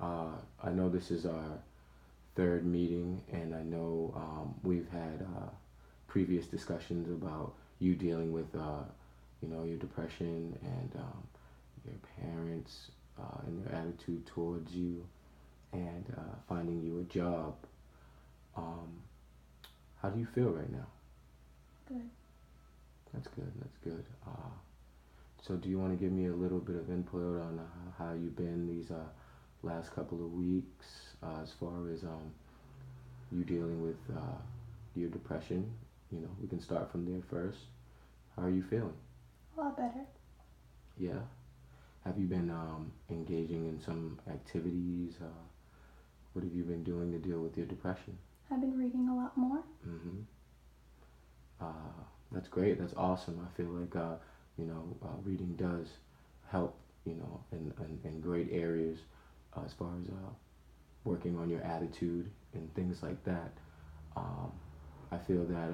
I know this is our third meeting, and I know we've had previous discussions about you dealing with, your depression and your parents and their attitude towards you, and finding you a job. Um, how do you feel right now? Good. That's good. That's good. So, do you want to give me a little bit of input on how you've been these last couple of weeks, as far as you dealing with your depression? We can start from there first. How are you feeling? A lot better. Yeah. Have you been engaging in some activities? What have you been doing to deal with your depression? I've been reading a lot more. Mm-hmm. That's great. That's awesome. I feel like reading does help. In great areas as far as working on your attitude and things like that. Um, I feel that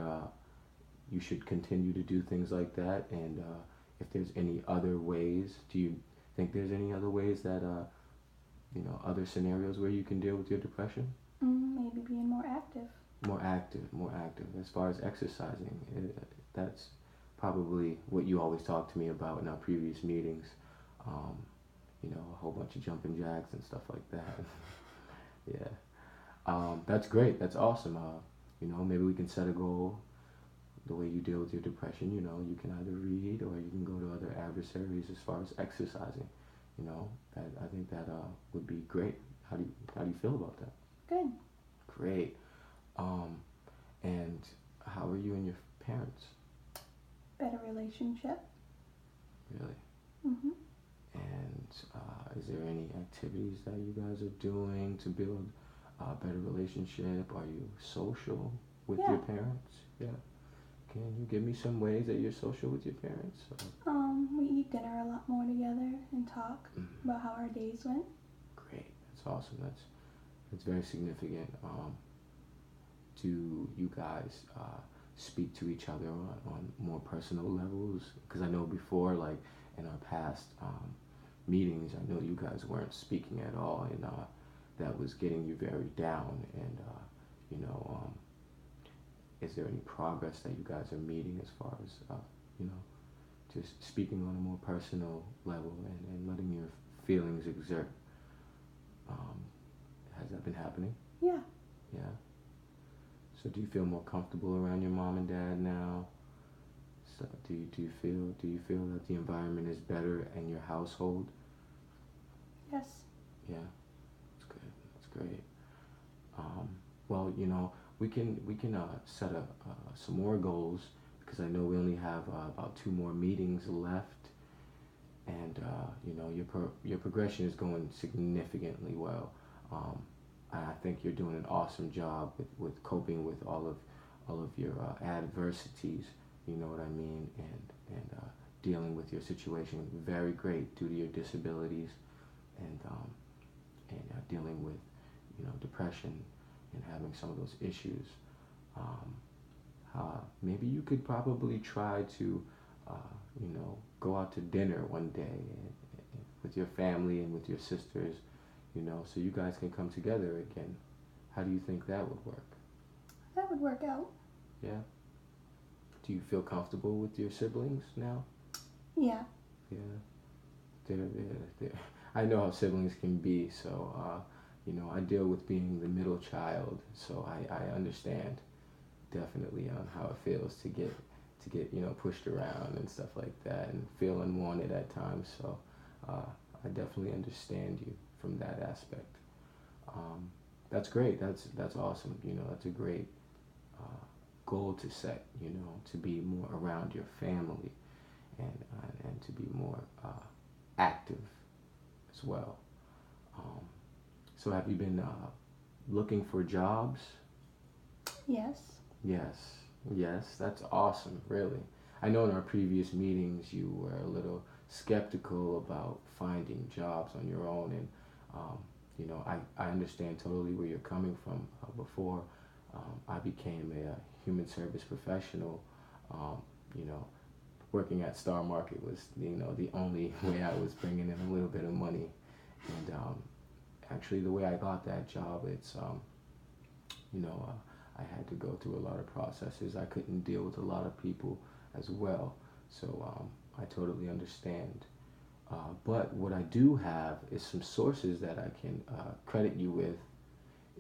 you should continue to do things like that. And if there's any other ways, do you think there's any other ways that other scenarios where you can deal with your depression? Maybe being more active. More active, more active. As far as exercising, that's probably what you always talk to me about in our previous meetings. Um, a whole bunch of jumping jacks and stuff like that. Yeah. That's great. That's awesome. Maybe we can set a goal. The way you deal with your depression, you can either read or you can go to other adversaries as far as exercising. I think that would be great. How do you feel about that? Good. Great. Um, and how are you and your parents? Better relationship. Really? Mhm. And is there any activities that you guys are doing to build a better relationship? Are you social with Yeah. your parents? Yeah. Can you give me some ways that you're social with your parents? We eat dinner a lot more together and talk about how our days went. Great. That's awesome. That's very significant. Do you guys speak to each other on more personal levels? Because I know before, like in our past meetings, I know you guys weren't speaking at all, and that was getting you very down. And you know, um, is there any progress that you guys are meeting as far as you know, just speaking on a more personal level and letting your feelings exert? Um, has that been happening? Yeah. Yeah. So do you feel more comfortable around your mom and dad now? So do you feel that the environment is better in your household? Yes. Yeah, that's good. That's great. Um, well, we can set some more goals because I know we only have about two more meetings left, and your progression is going significantly well. Um, I think you're doing an awesome job with coping with all of your adversities. You know what I mean, and dealing with your situation very great due to your disabilities, and dealing with depression and having some of those issues. Um, Maybe you could probably try to go out to dinner one day with your family and with your sisters, so you guys can come together again. How do you think that would work? That would work out. Yeah. Do you feel comfortable with your siblings now? Yeah. Yeah. They're. I know how siblings can be, so I deal with being the middle child, so I understand definitely on how it feels to get pushed around and stuff like that and feel unwanted at times. So I definitely understand you from that aspect. Um, that's great. That's awesome. That's a great uh, goal to set. To be more around your family and to be more active as well. Um, so have you been looking for jobs? Yes. Yes, yes, that's awesome, really. I know in our previous meetings you were a little skeptical about finding jobs on your own, and I understand totally where you're coming from. Before I became a human service professional, um, you know, working at Star Market was the only way I was bringing in a little bit of money, And actually, the way I got that job, it's you know, I had to go through a lot of processes. I couldn't deal with a lot of people as well, so I totally understand. But what I do have is some sources that I can credit you with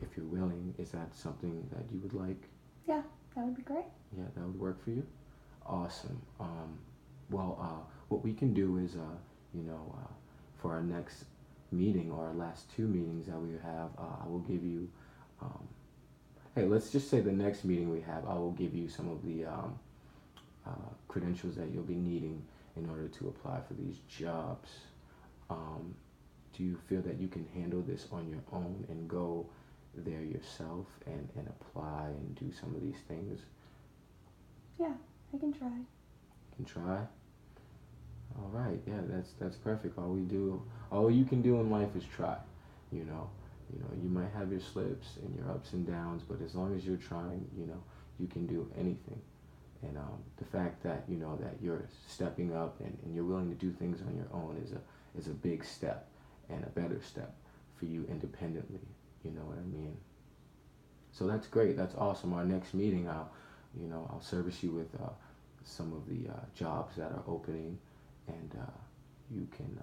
if you're willing. Is that something that you would like? Yeah, that would be great. Yeah, that would work for you. Awesome. Well, what we can do is, you know, for our next meeting or our last two meetings that we have, I will give you. Um, hey, let's just say the next meeting we have, I will give you some of the credentials that you'll be needing in order to apply for these jobs. Um, do you feel that you can handle this on your own and go there yourself and apply and do some of these things? Yeah, I can try. You can try. All right, yeah, that's perfect. All you can do in life is try. You know, you might have your slips and your ups and downs, but as long as you're trying, you can do anything. And the fact that that you're stepping up and you're willing to do things on your own is a big step and a better step for you independently. You know what I mean? So that's great. That's awesome. Our next meeting, I'll service you with some of the jobs that are opening, and you can,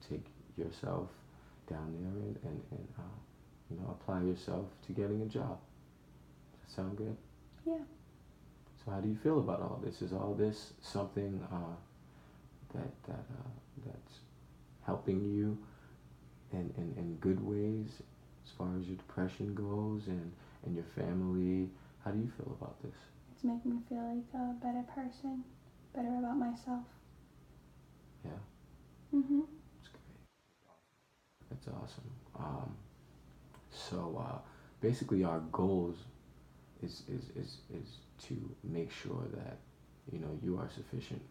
take yourself down there and apply yourself to getting a job. Does that sound good? Yeah. So how do you feel about all this? Is all this something that's helping you in good ways as far as your depression goes and your family? How do you feel about this? It's making me feel like a better person, better about myself. Yeah. Mhm. That's great. That's awesome. So basically, our goals is to make sure that you are sufficient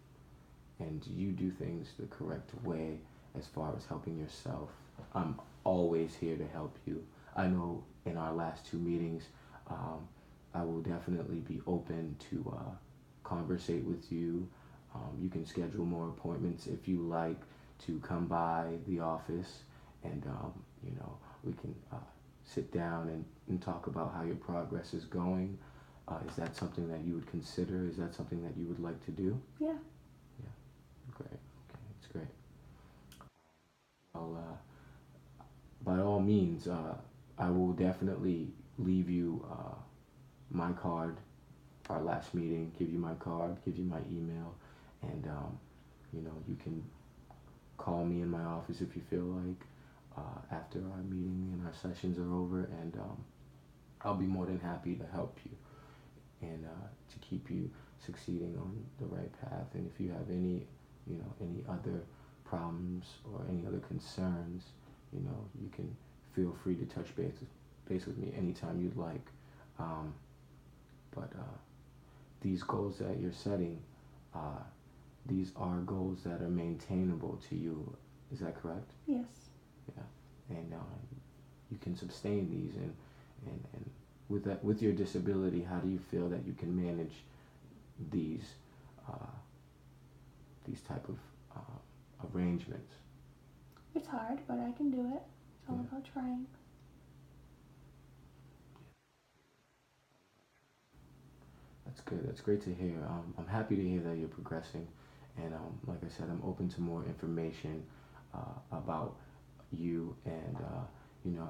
and you do things the correct way as far as helping yourself. I'm always here to help you. I know in our last two meetings, um, I will definitely be open to conversate with you. You can schedule more appointments if you like to come by the office, and we can sit down and talk about how your progress is going. Is that something that you would consider? Is that something that you would like to do? Yeah. Yeah, great. Okay, that's great. Well, by all means, I will definitely leave you my card, our last meeting, give you my card, give you my email, and you can call me in my office if you feel like after our meeting and our sessions are over, and I'll be more than happy to help you and to keep you succeeding on the right path. And if you have any other problems or any other concerns, you can feel free to touch base with me anytime you'd like. Um, but these goals that you're setting, uh, these are goals that are maintainable to you. Is that correct? Yes. Yeah. And you can sustain these, and with your disability, how do you feel that you can manage these uh, these type of arrangements? It's hard, but I can do it. It's all Yeah. about trying. That's good. That's great to hear. I'm happy to hear that you're progressing, and like I said, I'm open to more information about you. And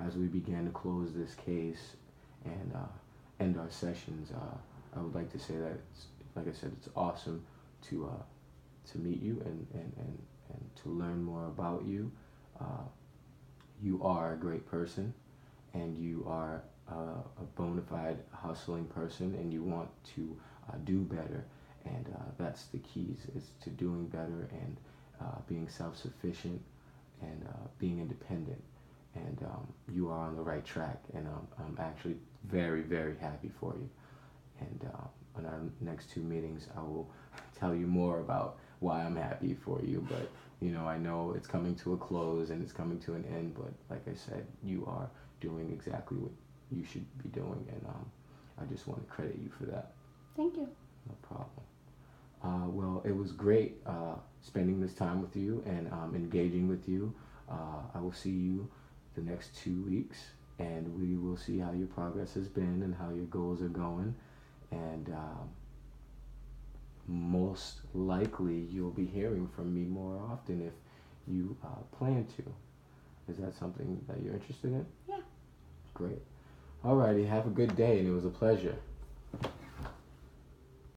as we begin to close this case and end our sessions, I would like to say that, like I said, it's awesome to meet you and to learn more about you. Uh, you are a great person, and you are a bona fide hustling person, and you want to do better. And that's the keys, is to doing better and being self-sufficient and being independent. And you are on the right track, and I'm actually very, very happy for you. And on our next two meetings, I will tell you more about why I'm happy for you. But I know it's coming to a close and it's coming to an end. But like I said, you are doing exactly what you should be doing, and I just want to credit you for that. Thank you. No problem. Well, it was great spending this time with you and engaging with you. I will see you the next 2 weeks, and we will see how your progress has been and how your goals are going. And most likely, you'll be hearing from me more often if you plan to. Is that something that you're interested in? Yeah. Great. Alrighty, have a good day, and it was a pleasure.